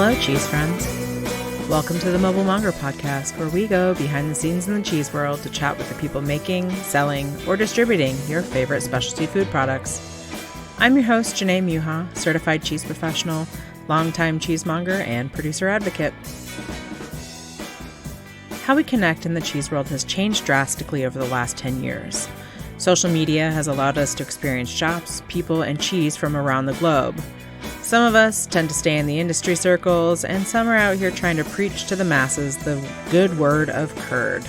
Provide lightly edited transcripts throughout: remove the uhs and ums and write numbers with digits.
Hello, cheese friends. Welcome to the Mobile Monger Podcast, where we go behind the scenes in the cheese world to chat with the people making, selling, or distributing your favorite specialty food products. I'm your host, Janae Muha, certified cheese professional, longtime cheesemonger, and producer advocate. How we connect in the cheese world has changed drastically over the last 10 years. Social media has allowed us to experience shops, people, and cheese from around the globe. Some of us tend to stay in the industry circles, and some are out here trying to preach to the masses the good word of curd.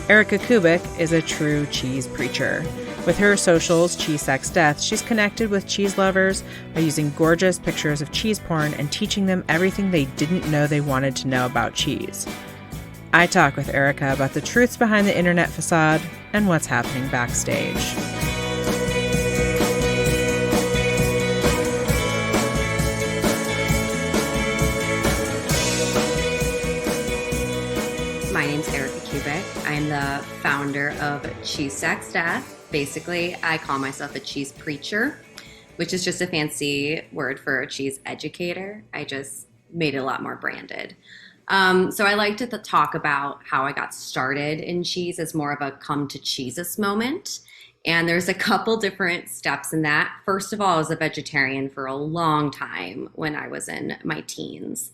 Erika Kubick is a true cheese preacher. With her socials, Cheese Sex Death, she's connected with cheese lovers by using gorgeous pictures of cheese porn and teaching them everything they didn't know they wanted to know about cheese. I talk with Erika about the truths behind the internet facade and what's happening backstage. My name's Erika Kubick. I'm the founder of Cheese Sex Death. Basically, I call myself a cheese preacher, which is just a fancy word for a cheese educator. I just made it a lot more branded. So I like to talk about how I got started in cheese as more of a come to Jesus moment. And there's a couple different steps in that. First of all, I was a vegetarian for a long time when I was in my teens.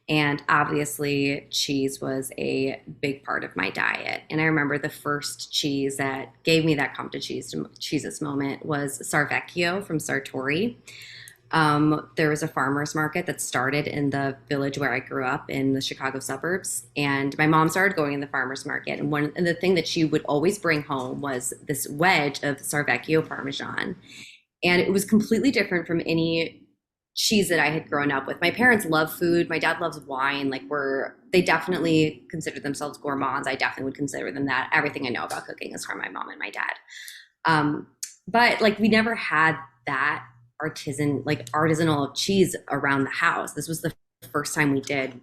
And obviously, cheese was a big part of my diet. And I remember the first cheese that gave me that come to Jesus moment was Sarvecchio from Sartori. There was a farmer's market that started in the village where I grew up in the Chicago suburbs. And my mom started going in the farmer's market. And the thing that she would always bring home was this wedge of Sarvecchio Parmesan. And it was completely different from any cheese that I had grown up with. My parents love food. My dad loves wine. They definitely consider themselves gourmands. I definitely would consider them that. Everything I know about cooking is from my mom and my dad. But we never had that artisanal cheese around the house. This was the first time we did.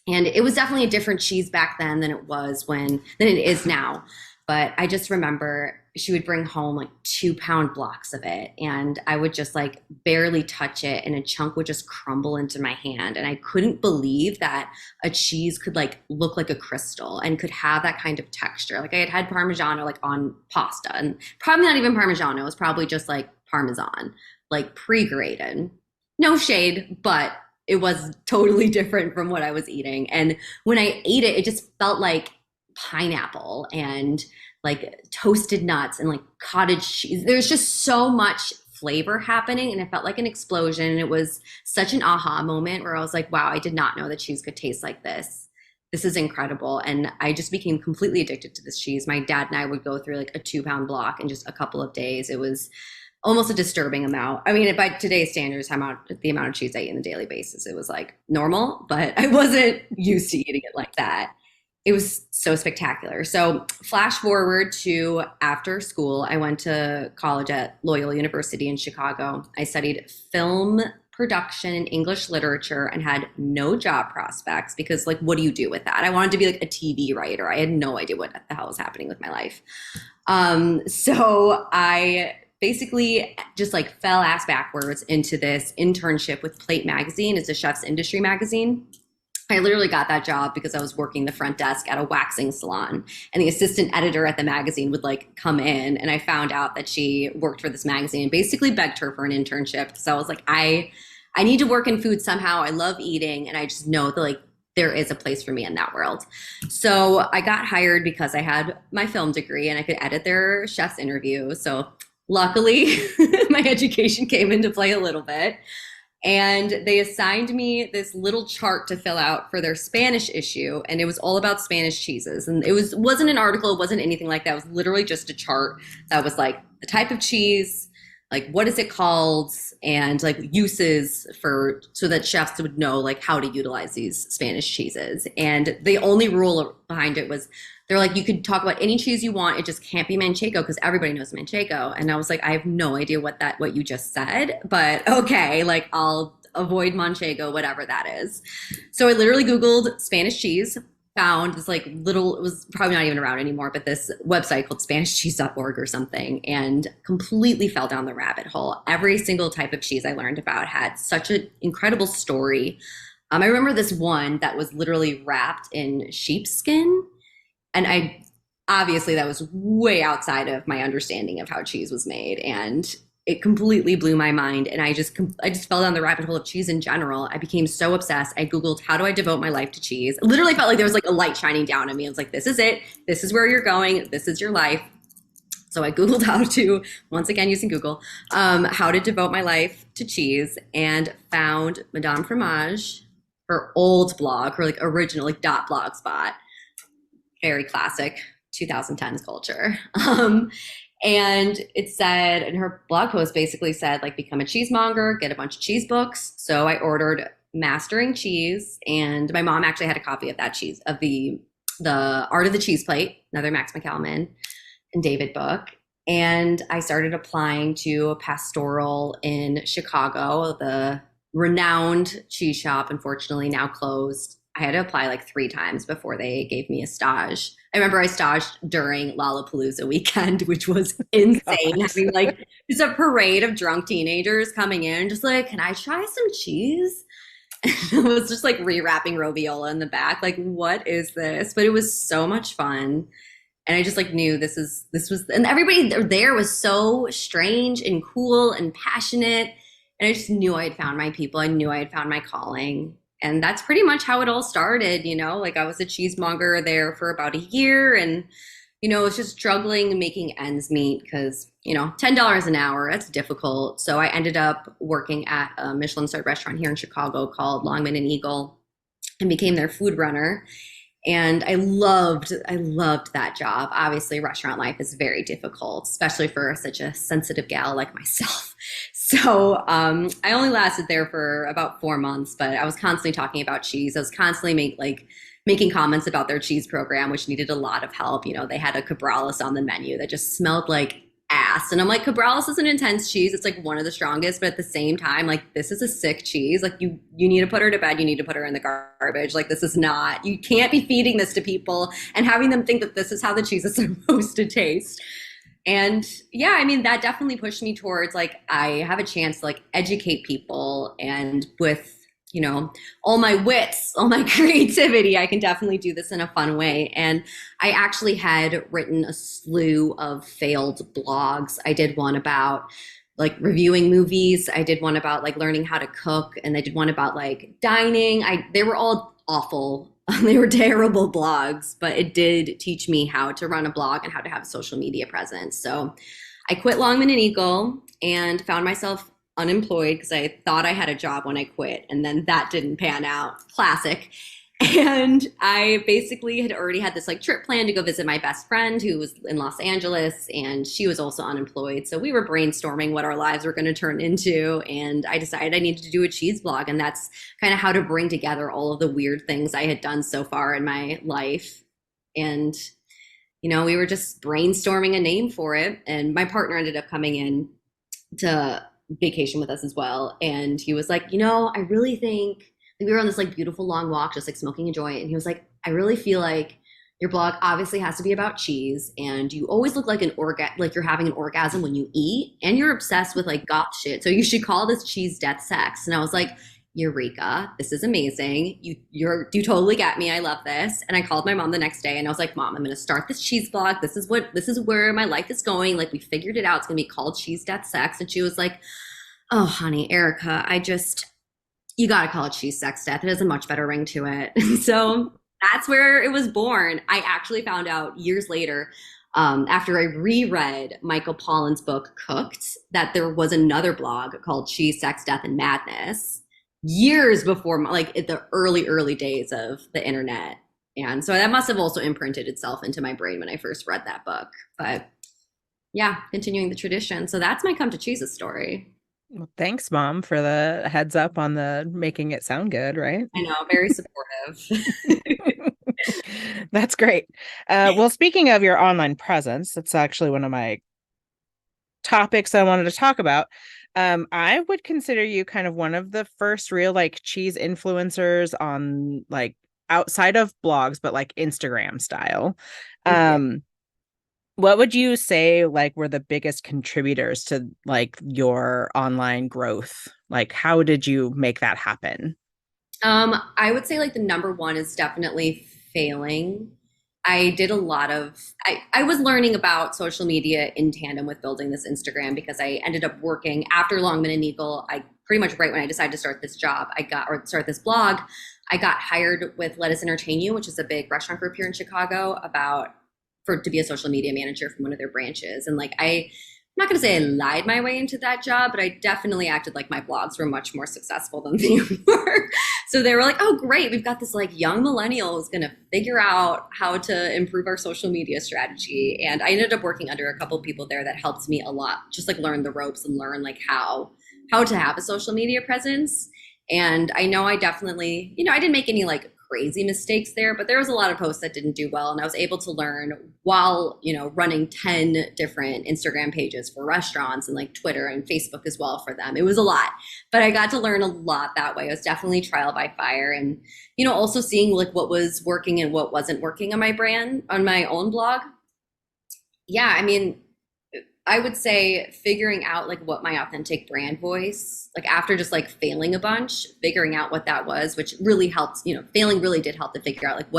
And it was definitely a different cheese back then than it is now. But I just remember she would bring home 2-pound blocks of it, and I would just barely touch it, and a chunk would just crumble into my hand. And I couldn't believe that a cheese could look like a crystal and could have that kind of texture. I had Parmigiano on pasta, and probably not even Parmigiano. It was probably just Parmesan, pre-grated. No shade, but it was totally different from what I was eating. And when I ate it, it just felt like pineapple and toasted nuts and cottage cheese. There's just so much flavor happening, and it felt like an explosion. And it was such an aha moment where I was like, wow, I did not know that cheese could taste like this. This is incredible. And I just became completely addicted to this cheese. My dad and I would go through a 2-pound block in just a couple of days. It was almost a disturbing amount. I mean, by today's standards, the amount of cheese I eat on a daily basis, it was normal, but I wasn't used to eating it like that. It was so spectacular. So flash forward to after school, I went to college at Loyola University in Chicago. I studied film production and English literature and had no job prospects because what do you do with that? I wanted to be a TV writer. I had no idea what the hell was happening with my life. So I basically just fell ass backwards into this internship with Plate Magazine. It's a chef's industry magazine. I literally got that job because I was working the front desk at a waxing salon, and the assistant editor at the magazine would come in, and I found out that she worked for this magazine and basically begged her for an internship. So I was I need to work in food somehow. I love eating, and I just know that there is a place for me in that world. So I got hired because I had my film degree and I could edit their chef's interview. So luckily my education came into play a little bit. And they assigned me this little chart to fill out for their Spanish issue. And it was all about Spanish cheeses. And it wasn't an article. It wasn't anything like that. It was literally just a chart that was the type of cheese, what is it called, and uses so that chefs would know how to utilize these Spanish cheeses. And the only rule behind it was they're you could talk about any cheese you want. It just can't be Manchego because everybody knows Manchego. And I was I have no idea what you just said, but okay, I'll avoid Manchego, whatever that is. So I literally Googled Spanish cheese, found this it was probably not even around anymore, but this website called SpanishCheese.org or something, and completely fell down the rabbit hole. Every single type of cheese I learned about had such an incredible story. I remember this one that was literally wrapped in sheepskin. And I obviously that was way outside of my understanding of how cheese was made. And it completely blew my mind. And I just fell down the rabbit hole of cheese in general. I became so obsessed. I Googled, how do I devote my life to cheese? It literally felt like there was like a light shining down on me. I was like, this is it. This is where you're going. This is your life. So I Googled how to, once again using Google, how to devote my life to cheese, and found Madame Fromage, her old blog, her like original like dot blog spot, very classic 2010s culture. And it said, and her blog post basically said, like, become a cheesemonger, get a bunch of cheese books. So I ordered Mastering Cheese, and my mom actually had a copy of that cheese, of the Art of the Cheese Plate, another Max McCallman and David book. And I started applying to a pastoral in Chicago, the renowned cheese shop, unfortunately now closed. I had to apply like 3 times before they gave me a stage. I remember I staged during Lollapalooza weekend, which was insane. Having like just a parade of drunk teenagers coming in, just like, can I try some cheese? It was just like rewrapping roviola in the back. Like, what is this? But it was so much fun. And I just like knew this was, and everybody there was so strange and cool and passionate. And I just knew I had found my people. I knew I had found my calling. And that's pretty much how it all started, you know, like I was a cheesemonger there for about a year, and, you know, it was just struggling making ends meet because, you know, $10 an hour, that's difficult. So I ended up working at a Michelin starred restaurant here in Chicago called Longman and Eagle, and became their food runner. And I loved that job. Obviously, restaurant life is very difficult, especially for such a sensitive gal like myself. So I only lasted there for about 4 months, but I was constantly talking about cheese. I was constantly making comments about their cheese program, which needed a lot of help. You know, they had a Cabrales on the menu that just smelled like ass. And I'm like, Cabrales is an intense cheese. It's like one of the strongest, but at the same time, like, this is a sick cheese. Like, you need to put her to bed. You need to put her in the garbage. Like, this is not, you can't be feeding this to people and having them think that this is how the cheese is supposed to taste. And yeah, I mean, that definitely pushed me towards like, I have a chance to like educate people, and with, you know, all my wits, all my creativity, I can definitely do this in a fun way. And I actually had written a slew of failed blogs. I did one about like reviewing movies. I did one about like learning how to cook, and I did one about like dining. They were all awful. They were terrible blogs, but it did teach me how to run a blog and how to have a social media presence. So I quit Longman and Eagle and found myself unemployed because I thought I had a job when I quit, and then that didn't pan out. Classic. And I basically had already had this like trip planned to go visit my best friend who was in Los Angeles, and she was also unemployed. So we were brainstorming what our lives were going to turn into, and I decided I needed to do a cheese blog, and that's kind of how to bring together all of the weird things I had done so far in my life. And you know, we were just brainstorming a name for it, and my partner ended up coming in to vacation with us as well. And he was like, you know, I really think, like, we were on this like beautiful long walk, just like smoking a joint. And he was like, I really feel like your blog obviously has to be about cheese. And you always look like like you're having an orgasm when you eat, and you're obsessed with like goth shit. So you should call this Cheese Death Sex. And I was like, Eureka, this is amazing. You totally get me. I love this. And I called my mom the next day and I was like, Mom, I'm gonna start this cheese blog. This is where my life is going. Like, we figured it out. It's gonna be called Cheese Death Sex. And she was like, oh honey, Erica, you gotta call it Cheese Sex Death. It has a much better ring to it. So that's where it was born. I actually found out years later, after I reread Michael Pollan's book Cooked, that there was another blog called Cheese, Sex, Death, and Madness years before, like at the early days of the internet. And so that must have also imprinted itself into my brain when I first read that book. But yeah, continuing the tradition. So that's my come to Jesus story. Well, thanks, Mom, for the heads up on the making it sound good, right? I know, very supportive. That's great. Well, speaking of your online presence, that's actually one of my topics I wanted to talk about. I would consider you kind of one of the first real like cheese influencers on like outside of blogs, but like Instagram style. What would you say like were the biggest contributors to like your online growth? Like, how did you make that happen? I would say like the number one is definitely failing. I did a lot of I was learning about social media in tandem with building this Instagram because I ended up working after Longman and Eagle. I pretty much right when I decided to start this job, I got or start this blog, I got hired with Let Us Entertain You, which is a big restaurant group here in Chicago, about for to be a social media manager from one of their branches. And like I'm not going to say I lied my way into that job, but I definitely acted like my blogs were much more successful than they were. So they were like, oh, great. We've got this like young millennial who's going to figure out how to improve our social media strategy. And I ended up working under a couple of people there that helped me a lot, just like learn the ropes and learn like how to have a social media presence. And I know I definitely, I didn't make any like crazy mistakes there, but there was a lot of posts that didn't do well. And I was able to learn while, running 10 different Instagram pages for restaurants and like Twitter and Facebook as well for them. It was a lot, but I got to learn a lot that way. It was definitely trial by fire. And, also seeing like what was working and what wasn't working on my brand, on my own blog. Yeah, I mean, I would say figuring out like what my authentic brand voice, like after just like failing a bunch, figuring out what that was, which really helped, failing really did help to figure out like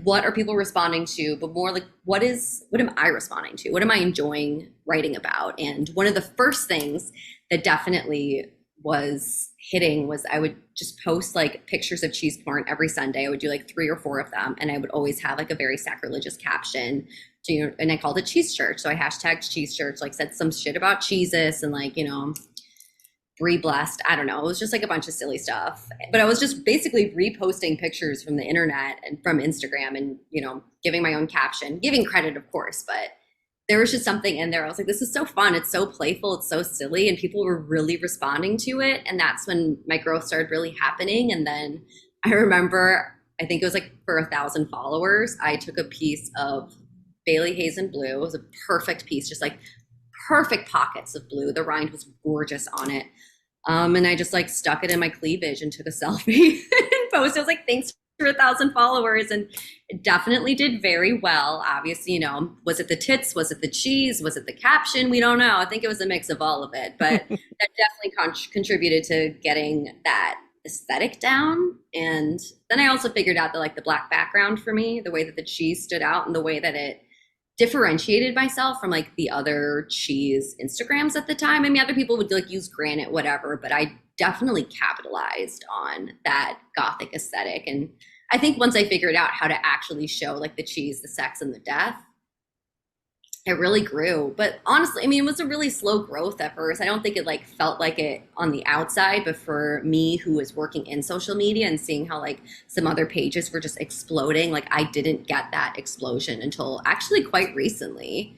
what are people responding to, but more like what am I responding to? What am I enjoying writing about? And one of the first things that definitely was hitting was I would just post like pictures of cheese porn every Sunday. I would do like 3 or 4 of them. And I would always have like a very sacrilegious caption and I called it Cheese Church. So I hashtagged Cheese Church, like said some shit about cheeses and like, Brie blessed. I don't know. It was just like a bunch of silly stuff. But I was just basically reposting pictures from the internet and from Instagram and, giving my own caption, giving credit, of course. But there was just something in there. I was like, this is so fun. It's so playful. It's so silly. And people were really responding to it. And that's when my growth started really happening. And then I remember, I think it was like for 1,000 followers, I took a piece of Bailey Haze and blue. It was a perfect piece, just like perfect pockets of blue. The rind was gorgeous on it. And I just like stuck it in my cleavage and took a selfie and posted. I was like, thanks for 1,000 followers. And it definitely did very well. Obviously, was it the tits? Was it the cheese? Was it the caption? We don't know. I think it was a mix of all of it, but that definitely contributed to getting that aesthetic down. And then I also figured out that like the black background for me, the way that the cheese stood out and the way that it differentiated myself from like the other cheese Instagrams at the time. I mean, other people would like use granite, whatever, but I definitely capitalized on that gothic aesthetic. And I think once I figured out how to actually show like the cheese, the sex, and the death, it really grew. But honestly, I mean, it was a really slow growth at first. I don't think it like felt like it on the outside, but for me who was working in social media and seeing how like some other pages were just exploding, like I didn't get that explosion until actually quite recently.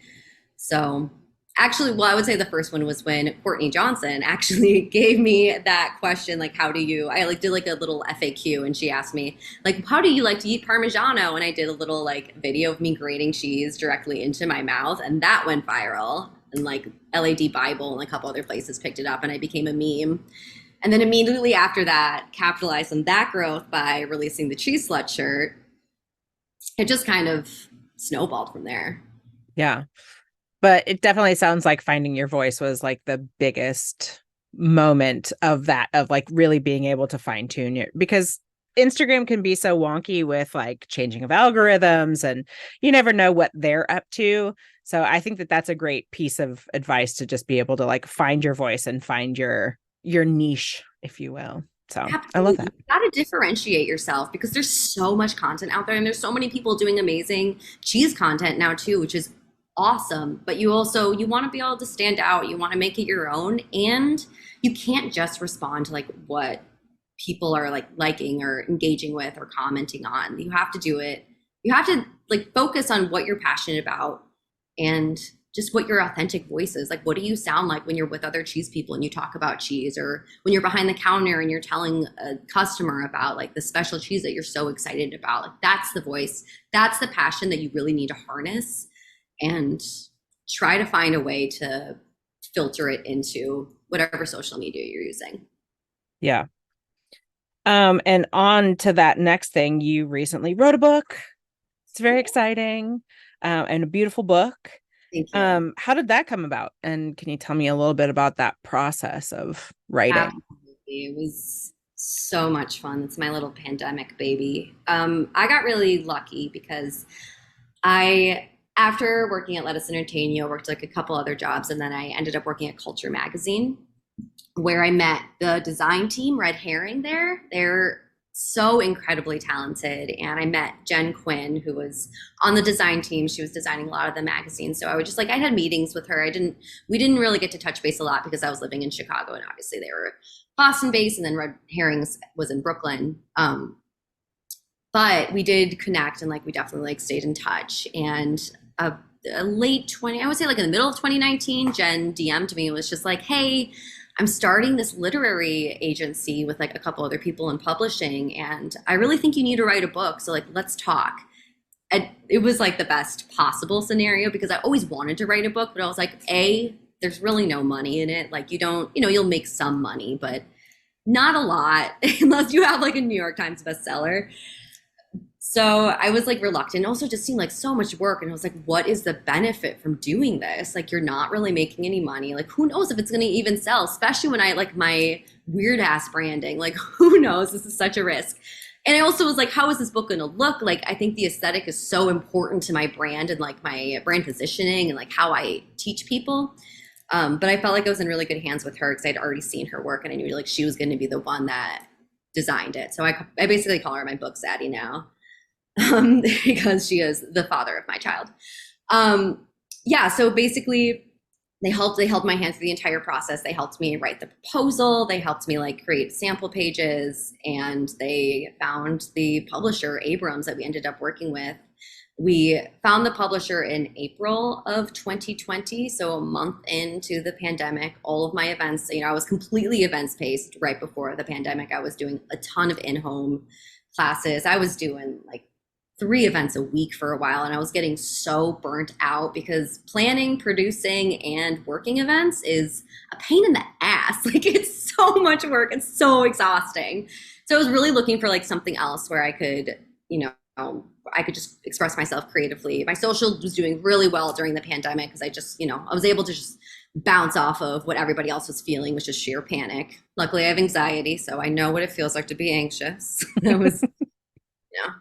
So actually, well, I would say the first one was when Courtney Johnson actually gave me that question, like, how do you, I like did like a little FAQ and she asked me, like, how do you like to eat Parmigiano? And I did a little like video of me grating cheese directly into my mouth. And that went viral. And like LAD Bible and a couple other places picked it up and I became a meme. And then immediately after that, capitalized on that growth by releasing the Cheese Slut shirt. It just kind of snowballed from there. Yeah. But it definitely sounds like finding your voice was like the biggest moment of that, of like really being able to fine tune it, because Instagram can be so wonky with like changing of algorithms and you never know what they're up to. So I think that that's a great piece of advice, to just be able to like find your voice and find your niche, if you will. So Absolutely. I love that. You got to differentiate yourself because there's so much content out there and there's so many people doing amazing cheese content now too, which is awesome. But you want to be able to stand out. You want to make it your own, and you can't just respond to like what people are like liking or engaging with or commenting on. You have to do it. You have to like focus on what you're passionate about and just what your authentic voice is. Like, what do you sound like when you're with other cheese people and you talk about cheese, or when you're behind the counter and you're telling a customer about like the special cheese that you're so excited about? Like, that's the voice. That's the passion that you really need to harness and try to find a way to filter it into whatever social media you're using. Yeah. And on to that next thing, you recently wrote a book. It's very exciting, and a beautiful book. Thank you. How did that come about? And can you tell me a little bit about that process of writing? Absolutely. It was So much fun. It's my little pandemic baby. I got really lucky because I, after working at Lettuce Entertain, worked like a couple other jobs, and then I ended up working at Culture Magazine, where I met the design team, Red Herring there. They're so incredibly talented. And I met Jen Quinn, who was on the design team. She was designing a lot of the magazines. So I would just like, I had meetings with her. We didn't really get to touch base a lot because I was living in Chicago and obviously they were Boston based, and then Red Herrings was in Brooklyn. But we did connect, and like we definitely like stayed in touch. And a late 20, I would say like in the middle of 2019, Jen DM'd me and was just like, hey, I'm starting this literary agency with like a couple other people in publishing, and I really think you need to write a book. So like, let's talk. And it was like the best possible scenario because I always wanted to write a book, but I was like, there's really no money in it. Like you don't, you'll make some money, but not a lot unless you have like a New York Times bestseller. So I was like reluctant. It also just seemed like so much work. And I was like, what is the benefit from doing this? Like, you're not really making any money. Like, who knows if it's going to even sell, especially when I like my weird ass branding. Like, who knows? This is such a risk. And I also was like, how is this book going to look? Like, I think the aesthetic is so important to my brand and like my brand positioning and like how I teach people. But I felt like I was in really good hands with her because I'd already seen her work and I knew like she was going to be the one that designed it. So I basically call her my book zaddy now. Because she is the father of my child. Yeah, so basically they held my hand through the entire process. They helped me write the proposal. They helped me like create sample pages, and they found the publisher, Abrams, that we ended up working with. We found the publisher in April of 2020, so a month into the pandemic. All of my events, I was completely events-paced right before the pandemic. I was doing a ton of in-home classes. I was doing like 3 events a week for a while, and I was getting so burnt out because planning, producing, and working events is a pain in the ass. Like, it's so much work. It's so exhausting. So I was really looking for like something else where I could, I could just express myself creatively. My social was doing really well during the pandemic because I was able to just bounce off of what everybody else was feeling, which is sheer panic. Luckily, I have anxiety, so I know what it feels like to be anxious. That was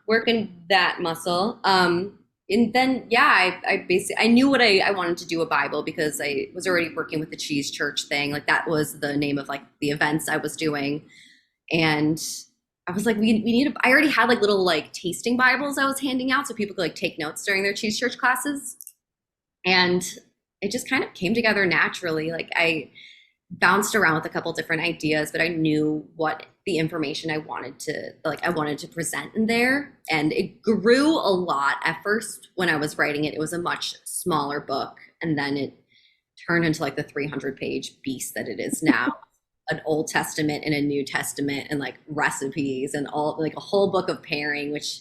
working that muscle. And then, I basically, I knew what I wanted to do a Bible because I was already working with the Cheese Church thing. Like that was the name of like the events I was doing. And I was like, I already had like little like tasting Bibles I was handing out so people could like take notes during their Cheese Church classes. And it just kind of came together naturally. Like I bounced around with a couple different ideas, but I knew what the information I wanted to present in there. And it grew a lot. At first, when I was writing it, it was a much smaller book. And then it turned into like the 300-page beast that it is now. An Old Testament and a New Testament and like recipes and all, like a whole book of pairing, which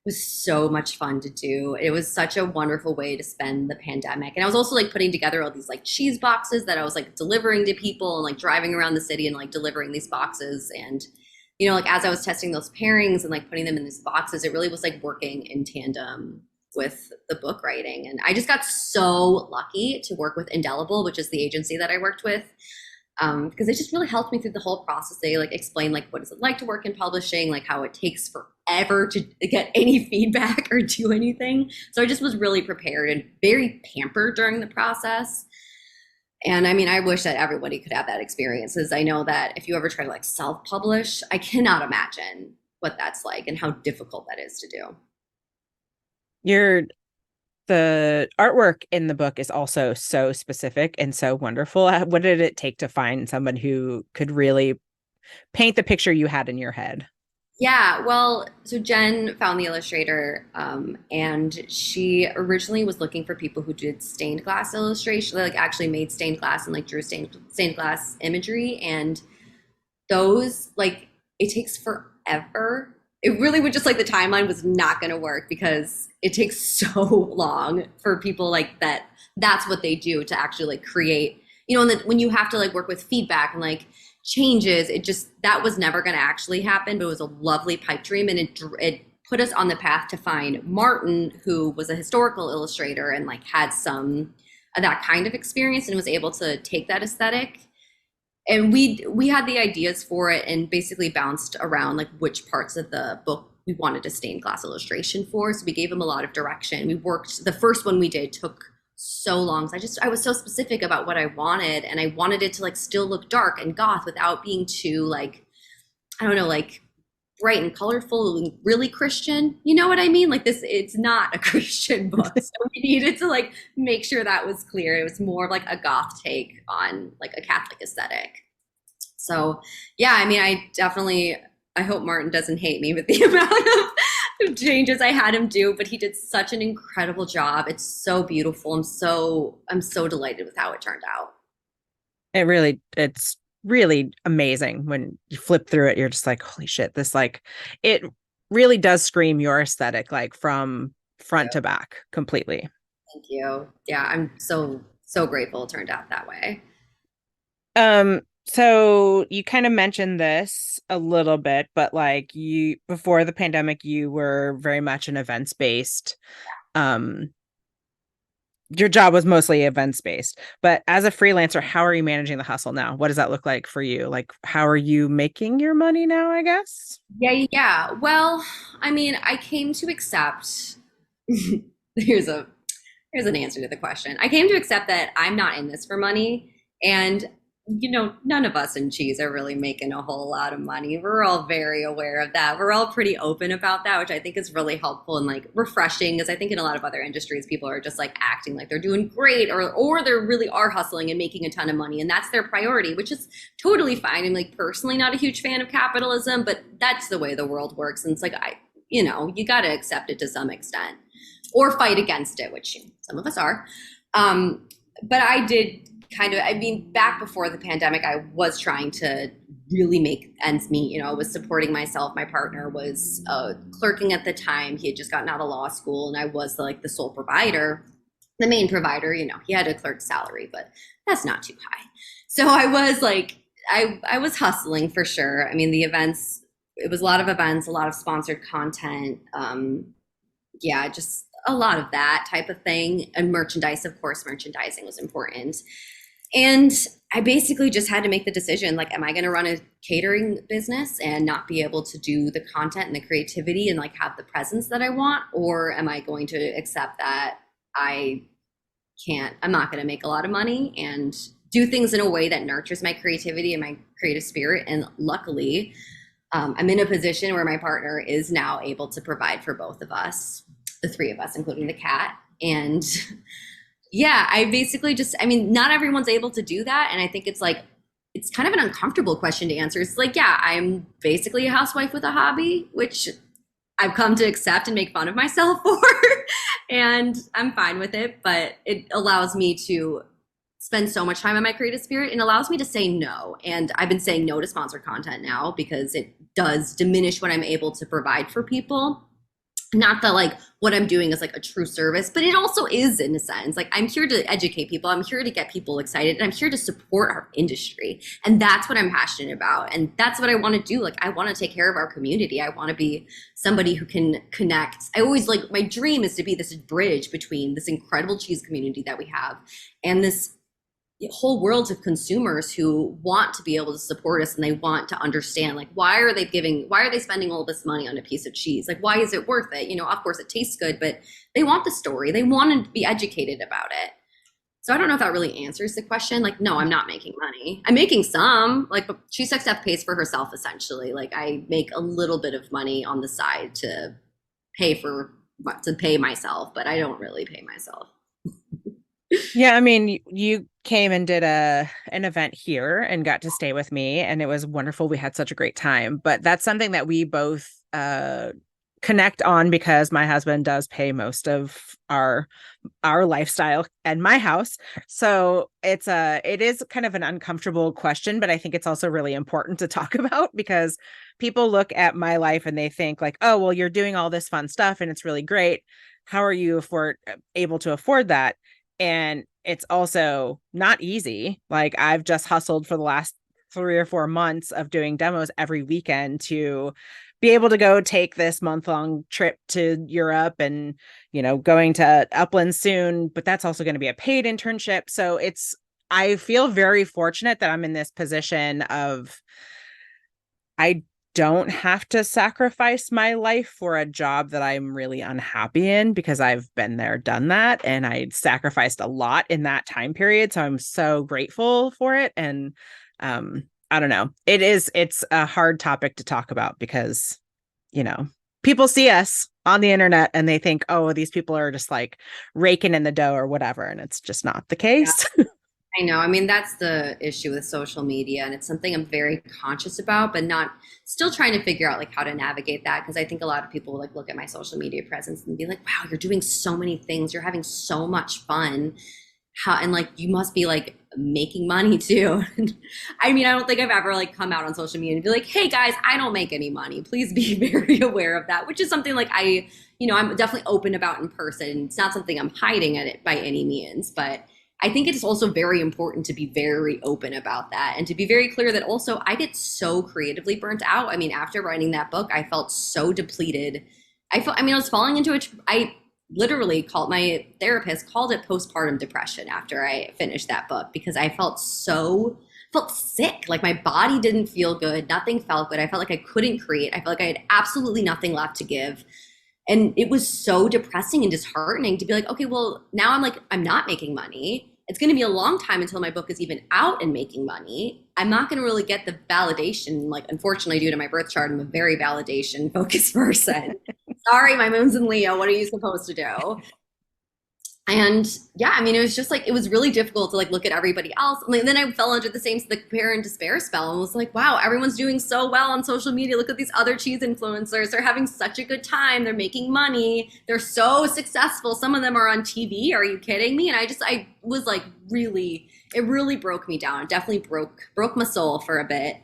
was so much fun to do. It was such a wonderful way to spend the pandemic. And I was also like putting together all these like cheese boxes that I was like delivering to people and like driving around the city and like delivering these boxes. And, like as I was testing those pairings and like putting them in these boxes, it really was like working in tandem with the book writing. And I just got so lucky to work with Indelible, which is the agency that I worked with. Because it just really helped me through the whole process. They like explain like what is it like to work in publishing, like how it takes forever to get any feedback or do anything. So I just was really prepared and very pampered during the process. And I mean, I wish that everybody could have that experience, as I know that if you ever try to like self-publish, I cannot imagine what that's like and how difficult that is to do. The artwork in the book is also so specific and so wonderful. What did it take to find someone who could really paint the picture you had in your head? Yeah, well, so Jen found the illustrator, and she originally was looking for people who did stained glass illustration, like actually made stained glass and like drew stained glass imagery. And those, like, it takes forever. It really would just like the timeline was not going to work because it takes so long for people like that. That's what they do to actually like create, and then when you have to like work with feedback and like changes, that was never going to actually happen. But it was a lovely pipe dream, and it put us on the path to find Martin, who was a historical illustrator and like had some of that kind of experience and was able to take that aesthetic and we had the ideas for it and basically bounced around like which parts of the book we wanted a stained glass illustration for. So we gave him a lot of direction. We worked, the first one we did took so long. I was so specific about what I wanted, and I wanted it to like still look dark and goth without being too like, I don't know, like bright and colorful and really Christian. You know what I mean? Like this, it's not a Christian book. So we needed to like make sure that was clear. It was more of like a goth take on like a Catholic aesthetic. So yeah, I mean, I hope Martin doesn't hate me with the amount of changes I had him do, but he did such an incredible job. It's so beautiful. I'm so delighted with how it turned out. It's really amazing when you flip through it. You're just like, holy shit, this like, it really does scream your aesthetic, like from front to back completely. Thank you. Yeah, I'm so grateful it turned out that way. So you kind of mentioned this a little bit, but like you before the pandemic, you were very much an events based. Um, your job was mostly events based, but as a freelancer, how are you managing the hustle now? What does that look like for you? Like, how are you making your money now, I guess? Yeah. Well, I mean, I came to accept here's a here's an answer to the question. I came to accept that I'm not in this for money. And, none of us in cheese are really making a whole lot of money. We're all very aware of that. We're all pretty open about that, which I think is really helpful and like refreshing. Because I think in a lot of other industries, people are just like acting like they're doing great, or they really are hustling and making a ton of money. And that's their priority, which is totally fine. I'm like personally not a huge fan of capitalism, but that's the way the world works. And it's like, you got to accept it to some extent or fight against it, which some of us are. But I did I mean, back before the pandemic, I was trying to really make ends meet. I was supporting myself. My partner was clerking at the time. He had just gotten out of law school, and I was like the sole provider, the main provider. He had a clerk salary, but that's not too high. So I was like, I was hustling for sure. I mean, the events, it was a lot of events, a lot of sponsored content. Yeah, just a lot of that type of thing. And merchandise, of course, merchandising was important. And I basically just had to make the decision, like, am I going to run a catering business and not be able to do the content and the creativity and like have the presence that I want? Or am I going to accept that I'm not going to make a lot of money and do things in a way that nurtures my creativity and my creative spirit? And luckily, I'm in a position where my partner is now able to provide for both of us, the three of us, including the cat. And yeah, I basically not everyone's able to do that. And I think it's kind of an uncomfortable question to answer. It's like, yeah, I'm basically a housewife with a hobby, which I've come to accept and make fun of myself for. And I'm fine with it, but it allows me to spend so much time on my creative spirit and allows me to say no. And I've been saying no to sponsored content now because it does diminish what I'm able to provide for people. Not that like what I'm doing is like a true service, but it also is in a sense. Like I'm here to educate people. I'm here to get people excited, and I'm here to support our industry. And that's what I'm passionate about. And that's what I want to do. Like I want to take care of our community. I want to be somebody who can connect. My dream is to be this bridge between this incredible cheese community that we have and this whole worlds of consumers who want to be able to support us, and they want to understand like why are they spending all this money on a piece of cheese? Like why is it worth it? Of course it tastes good, but they want the story. They want to be educated about it. So I don't know if that really answers the question. Like, no, I'm not making money. I'm making some, like Cheese Sex Stuff pays for herself essentially. Like I make a little bit of money on the side to pay myself, but I don't really pay myself. Yeah, I mean, you came and did an event here and got to stay with me, and it was wonderful. We had such a great time. But that's something that we both connect on because my husband does pay most of our lifestyle and my house. So it is kind of an uncomfortable question, but I think it's also really important to talk about because people look at my life and they think like, oh, well, you're doing all this fun stuff and it's really great. How are you able to afford that? And it's also not easy. Like I've just hustled for the last 3 or 4 months of doing demos every weekend to be able to go take this month-long trip to Europe and, going to Upland soon, but that's also going to be a paid internship. So it's I feel very fortunate that I'm in this position of I don't have to sacrifice my life for a job that I'm really unhappy in because I've been there, done that, and I sacrificed a lot in that time period. So I'm so grateful for it. And I don't know. It's a hard topic to talk about because, you know, people see us on the internet and they think, oh, these people are just like raking in the dough or whatever. And it's just not the case. I know. I mean, that's the issue with social media, and it's something I'm very conscious about, but not still trying to figure out like how to navigate that because I think a lot of people like look at my social media presence and be like, "Wow, you're doing so many things. You're having so much fun. How and like you must be like making money too." I mean, I don't think I've ever like come out on social media and be like, "Hey guys, I don't make any money. Please be very aware of that," which is something like I'm definitely open about in person. It's not something I'm hiding at it by any means, but I think it's also very important to be very open about that and to be very clear that also I get so creatively burnt out. I mean, after writing that book, I felt so depleted. I was falling into I literally called my therapist, called it postpartum depression after I finished that book because I felt sick. Like my body didn't feel good. Nothing felt good. I felt like I couldn't create. I felt like I had absolutely nothing left to give. And it was so depressing and disheartening to be like, okay, well, now I'm not making money. It's going to be a long time until my book is even out and making money. I'm not going to really get the validation. Like, unfortunately, due to my birth chart, I'm a very validation focused person. Sorry, my moon's in Leo. What are you supposed to do? And yeah, I mean, it was just like it was really difficult to like look at everybody else. And then I fell under the compare and despair spell and was like, wow, everyone's doing so well on social media. Look at these other cheese influencers. They're having such a good time. They're making money. They're so successful. Some of them are on TV. Are you kidding me? And I was like it really broke me down. It definitely broke my soul for a bit.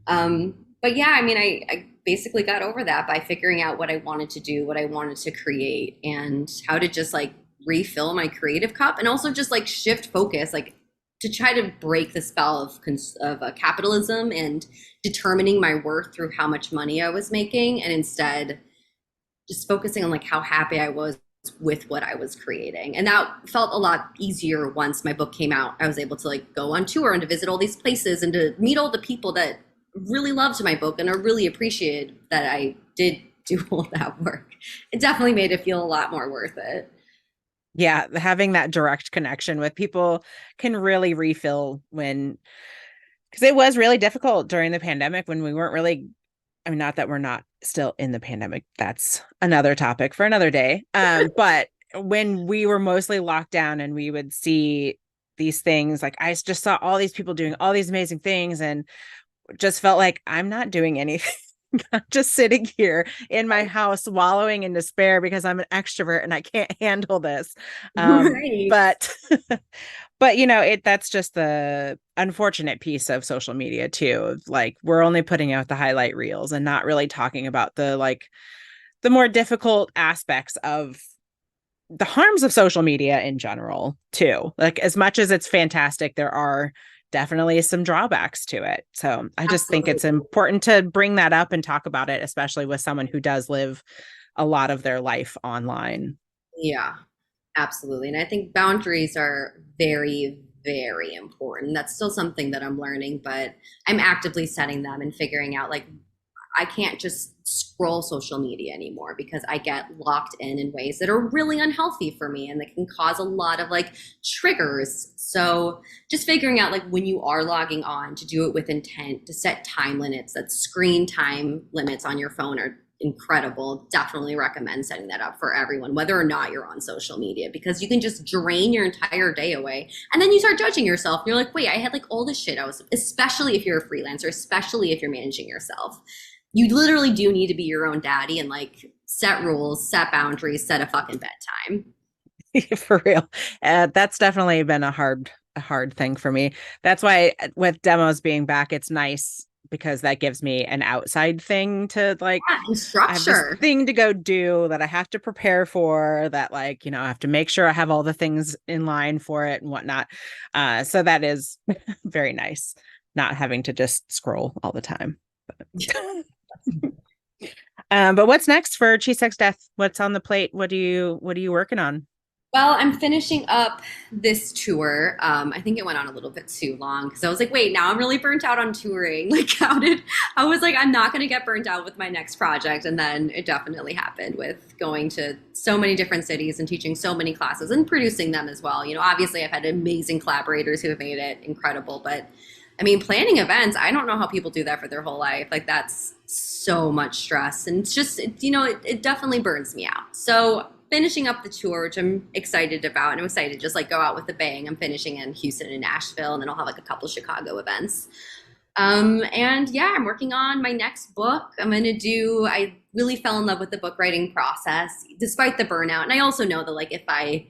But yeah, I mean, I basically got over that by figuring out what I wanted to do, what I wanted to create, and how to just like refill my creative cup and also just like shift focus like to try to break the spell of capitalism and determining my worth through how much money I was making and instead just focusing on like how happy I was with what I was creating. And that felt a lot easier once my book came out. I was able to like go on tour and to visit all these places and to meet all the people that really loved my book and I really appreciated that I did do all that work. It definitely made it feel a lot more worth it. Yeah, having that direct connection with people can really refill because it was really difficult during the pandemic when we weren't really, I mean, not that we're not still in the pandemic, that's another topic for another day. But when we were mostly locked down and we would see these things, like I just saw all these people doing all these amazing things and just felt like I'm not doing anything. I'm just sitting here in my house wallowing in despair because I'm an extrovert and I can't handle this. Right. But but that's just the unfortunate piece of social media too. Like we're only putting out the highlight reels and not really talking about the more difficult aspects of the harms of social media in general too. Like as much as it's fantastic, there are definitely some drawbacks to it. So I just think it's Absolutely. important to bring that up and talk about it, especially with someone who does live a lot of their life online. Yeah, absolutely. And I think boundaries are very, very important. That's still something that I'm learning, but I'm actively setting them and figuring out like I can't just scroll social media anymore because I get locked in ways that are really unhealthy for me and that can cause a lot of like triggers. So just figuring out like when you are logging on to do it with intent, to set time limits, that screen time limits on your phone are incredible. Definitely recommend setting that up for everyone, whether or not you're on social media, because you can just drain your entire day away. And then you start judging yourself. And you're like, wait, I had like all this shit. Especially if you're a freelancer, especially if you're managing yourself, you literally do need to be your own daddy and like set rules, set boundaries, set a fucking bedtime. For real. That's definitely been a hard thing for me. That's why with demos being back, it's nice because that gives me an outside thing to like, Yeah, and I have this structure. thing to go do that I have to prepare for that, like, I have to make sure I have all the things in line for it and whatnot. So that is very nice, not having to just scroll all the time. But what's next for Cheese Sex Death? What's on the plate? What are you working on? Well, I'm finishing up this tour. I think it went on a little bit too long because I was like, wait, now I'm really burnt out on touring. Like, I was like, I'm not going to get burnt out with my next project. And then it definitely happened with going to so many different cities and teaching so many classes and producing them as well. Obviously, I've had amazing collaborators who have made it incredible. But I mean, planning events, I don't know how people do that for their whole life. Like, that's so much stress. And it's just, it definitely burns me out. So, finishing up the tour, which I'm excited about, and I'm excited to just like go out with a bang. I'm finishing in Houston and Nashville, and then I'll have like a couple Chicago events. And yeah, I'm working on my next book. I really fell in love with the book writing process despite the burnout. And I also know that like if I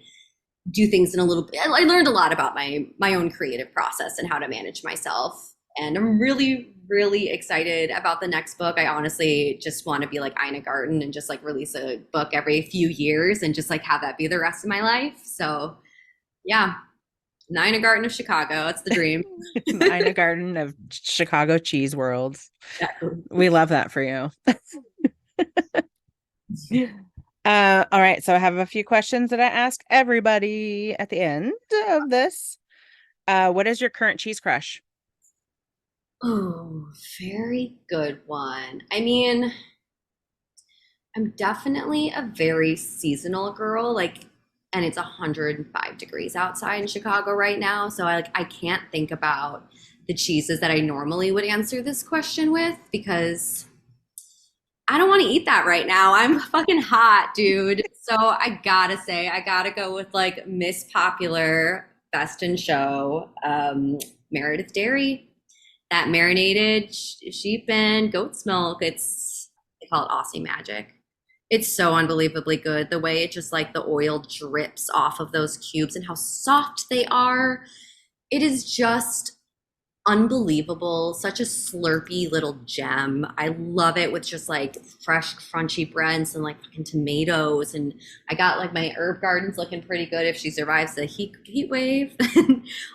do things in a little bit, I learned a lot about my own creative process and how to manage myself. And I'm really, really excited about the next book. I honestly just want to be like Ina Garten and just like release a book every few years and just like have that be the rest of my life. So yeah, Ina Garten of Chicago. That's the dream. The Ina Garden of Chicago cheese worlds. We love that for you. All right, so I have a few questions that I ask everybody at the end of this. What is your current cheese crush? Oh, very good one. I mean, I'm definitely a very seasonal girl. Like, and it's 105 degrees outside in Chicago right now. So I can't think about the cheeses that I normally would answer this question with because I don't want to eat that right now. I'm fucking hot, dude. So I gotta say, I gotta go with like Miss Popular, Best in Show, Meredith Dairy, that marinated sheep and goat's milk. They call it Aussie Magic. It's so unbelievably good. The way it just like the oil drips off of those cubes and how soft they are. It is just unbelievable. Such a slurpy little gem. I love it with just like fresh, crunchy breads and like fucking tomatoes. And I got like my herb garden's looking pretty good if she survives the heat wave.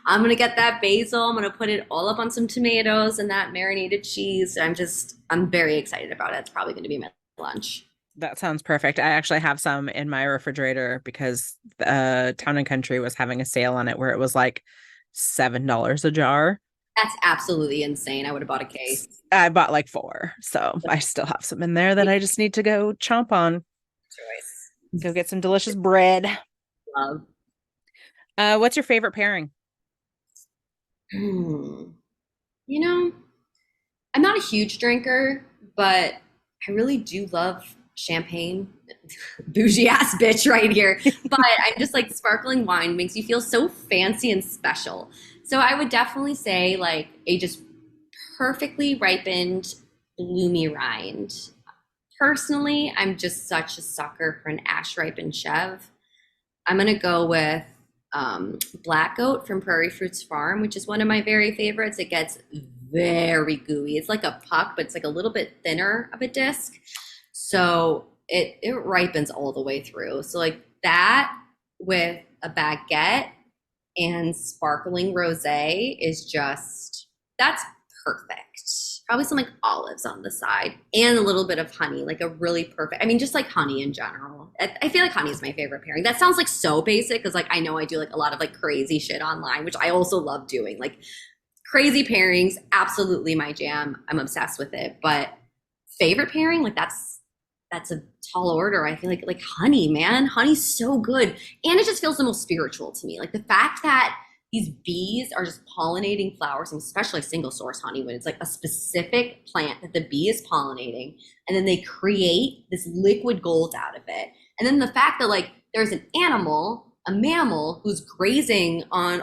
I'm gonna get that basil. I'm gonna put it all up on some tomatoes and that marinated cheese. I'm very excited about it. It's probably gonna be my lunch. That sounds perfect. I actually have some in my refrigerator because Town and Country was having a sale on it where it was like $7 a jar. That's absolutely insane. I would have bought a case. I bought like four, so I still have some in there that I just need to go chomp on. Go get some delicious bread. Love. What's your favorite pairing? Hmm. You know, I'm not a huge drinker, but I really do love champagne. Bougie ass bitch right here. But I'm just like sparkling wine makes you feel so fancy and special. So I would definitely say like a just perfectly ripened bloomy rind. Personally, I'm just such a sucker for an ash ripened chev. I'm gonna go with Black Goat from Prairie Fruits Farm, which is one of my very favorites. It gets very gooey. It's like a puck, but it's like a little bit thinner of a disc. So it ripens all the way through. So like that with a baguette and sparkling rosé is just that's perfect. Probably some like olives on the side and a little bit of honey, like a really perfect. I mean, just like honey in general. I feel like honey is my favorite pairing. That sounds like so basic because like I know I do like a lot of like crazy shit online, which I also love doing. Like crazy pairings, absolutely my jam. I'm obsessed with it. But favorite pairing, like that's a tall order. I feel like honey, man. Honey's so good. And it just feels the most spiritual to me. Like the fact that these bees are just pollinating flowers, and especially single source honey when it's like a specific plant that the bee is pollinating, and then they create this liquid gold out of it. And then the fact that like there's an animal, a mammal who's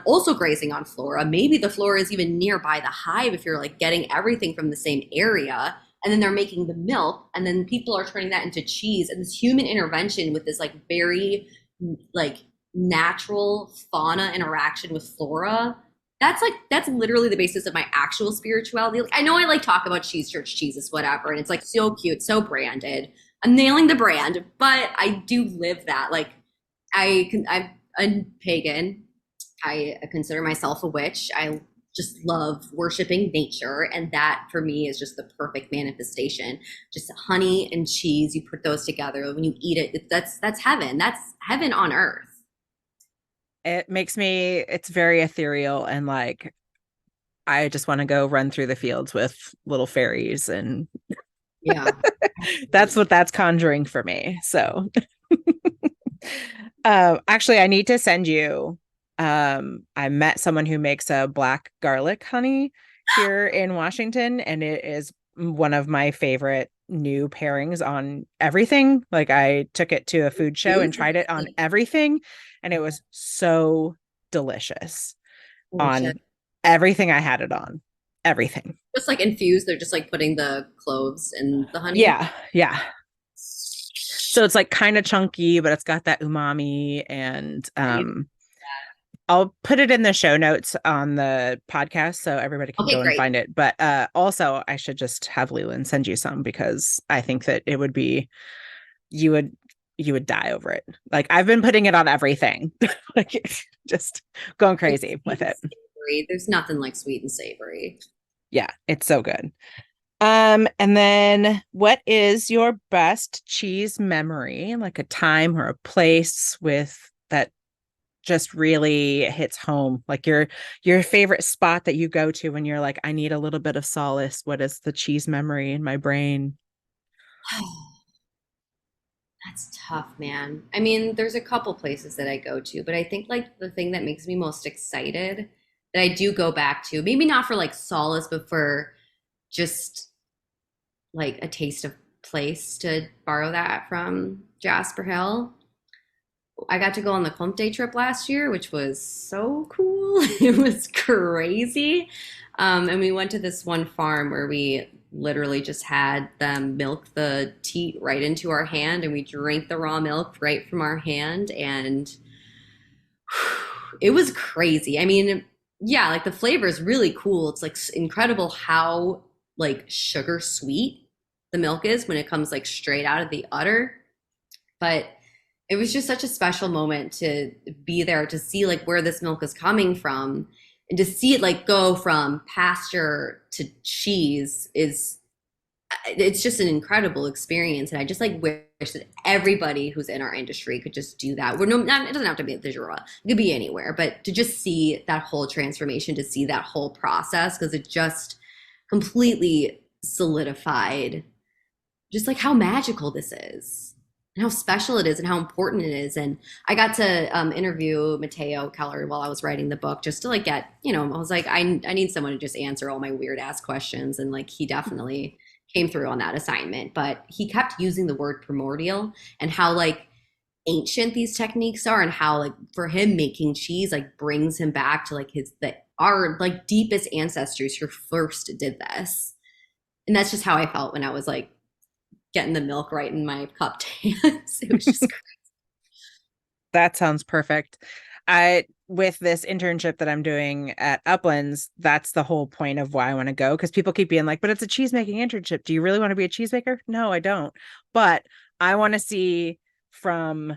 also grazing on flora. Maybe the flora is even nearby the hive if you're like getting everything from the same area, and then they're making the milk, and then people are turning that into cheese, and this human intervention with this like very like natural fauna interaction with flora. That's literally the basis of my actual spirituality. Like, I know I like talk about cheese church cheeses whatever, and it's like so cute, so branded. I'm nailing the brand, but I do live that. Like I'm a pagan. I consider myself a witch. I just love worshiping nature, and that for me is just the perfect manifestation. Just honey and cheese, you put those together when you eat it, that's heaven. That's heaven on earth. It makes me, it's very ethereal and like I just want to go run through the fields with little fairies and Yeah. that's what that's conjuring for me. So, actually, I need to send you. I met someone who makes a black garlic honey here in Washington, and it is one of my favorite new pairings on everything. Like, I took it to a food show and tried it on everything, and it was so delicious Holy shit. on everything I had it on. Everything. Just like infused, they're just like putting the cloves in the honey. Yeah, yeah. So it's like kind of chunky, but it's got that umami and I'll put it in the show notes on the podcast so everybody can Okay, go and great. find it. But also I should just have Leland send you some because I think that it would be you would you would die over it. Like I've been putting it on everything. Like just going It's crazy sweet with and it. savory. There's nothing like sweet and savory. Yeah, it's so good. And then what is your best cheese memory? Like a time or a place with that just really hits home. Like your favorite spot that you go to when you're like, I need a little bit of solace. What is the cheese memory in my brain? That's tough, man. I mean, there's a couple places that I go to, but I think like the thing that makes me most excited that I do go back to, maybe not for like solace, but for just like a taste of place to borrow that from Jasper Hill. I got to go on the Comte trip last year, which was so cool. It was crazy. And we went to this one farm where we literally just had them milk the teat right into our hand and we drank the raw milk right from our hand. And it was crazy. I mean, yeah, like the flavor is really cool. It's like incredible how like sugar sweet the milk is when it comes like straight out of the udder. But it was just such a special moment to be there to see like where this milk is coming from and to see it like go from pasture to cheese is it's just an incredible experience and I just like wish that everybody who's in our industry could just do that. We're no not, it doesn't have to be at the Jura. It could be anywhere, but to just see that whole transformation, to see that whole process because it just completely solidified just like how magical this is and how special it is and how important it is. And I got to interview Mateo Keller while I was writing the book just to like get, I was like, I need someone to just answer all my weird ass questions. And like, he definitely came through on that assignment, but he kept using the word primordial and how like ancient these techniques are and how like for him making cheese like brings him back to like our like deepest ancestors who first did this. And that's just how I felt when I was like getting the milk right in my cupped hands. It was just That sounds perfect. I with this internship that I'm doing at Uplands, that's the whole point of why I want to go because people keep being like, but it's a cheese making internship. Do you really want to be a cheesemaker? No, I don't. But I want to see from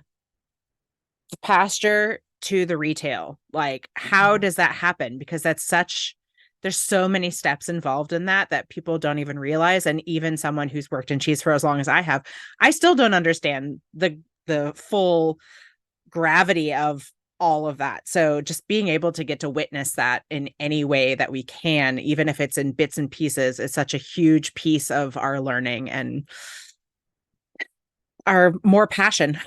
the pasture to the retail. Like, how does that happen? Because there's so many steps involved in that people don't even realize. And even someone who's worked in cheese for as long as I have, I still don't understand the full gravity of all of that. So just being able to get to witness that in any way that we can, even if it's in bits and pieces, is such a huge piece of our learning and our more passion.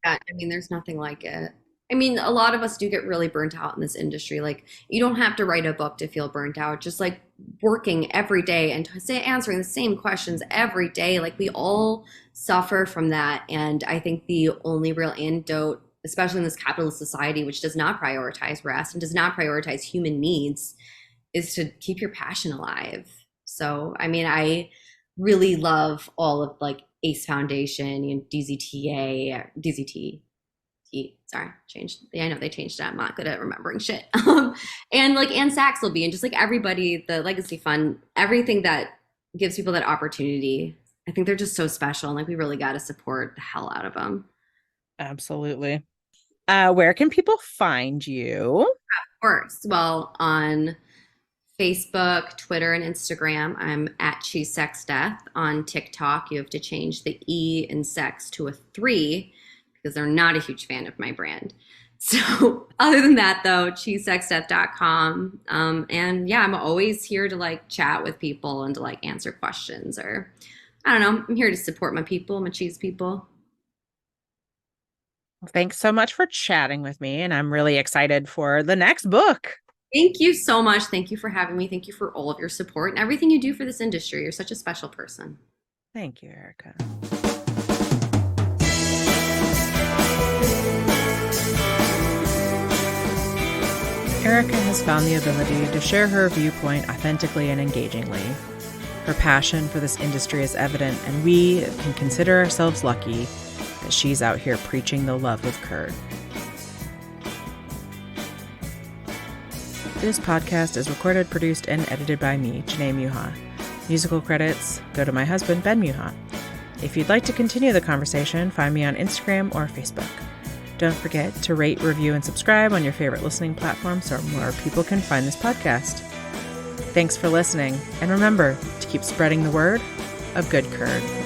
I mean, there's nothing like it. I mean, a lot of us do get really burnt out in this industry. Like, you don't have to write a book to feel burnt out. Just like working every day and answering the same questions every day. Like, we all suffer from that. And I think the only real antidote, especially in this capitalist society, which does not prioritize rest and does not prioritize human needs, is to keep your passion alive. So, I mean, I really love all of like ACE Foundation, DZTA, DZT. Sorry, changed. Yeah, I know they changed it. I'm not good at remembering shit. And like Anne Saxelby and just like everybody, the Legacy Fund, everything that gives people that opportunity. I think they're just so special, and like we really got to support the hell out of them. Absolutely. Where can people find you? Of course. Well, on Facebook, Twitter, and Instagram, I'm at Cheese Sex Death. On TikTok, you have to change the E in sex to a 3 because they're not a huge fan of my brand. So other than that, though, cheesesexdeath.com. And yeah, I'm always here to like chat with people and to like answer questions, or I don't know. I'm here to support my people, my cheese people. Well, thanks so much for chatting with me, and I'm really excited for the next book. Thank you so much. Thank you for having me. Thank you for all of your support and everything you do for this industry. You're such a special person. Thank you, Erika. Erika has found the ability to share her viewpoint authentically and engagingly. Her passion for this industry is evident, and we can consider ourselves lucky that she's out here preaching the love with curd. This podcast is recorded, produced, and edited by me, Janae Muha. Musical credits go to my husband, Ben Muha. If you'd like to continue the conversation, find me on Instagram or Facebook. Don't forget to rate, review, and subscribe on your favorite listening platform so more people can find this podcast. Thanks for listening, and remember to keep spreading the word of good curd.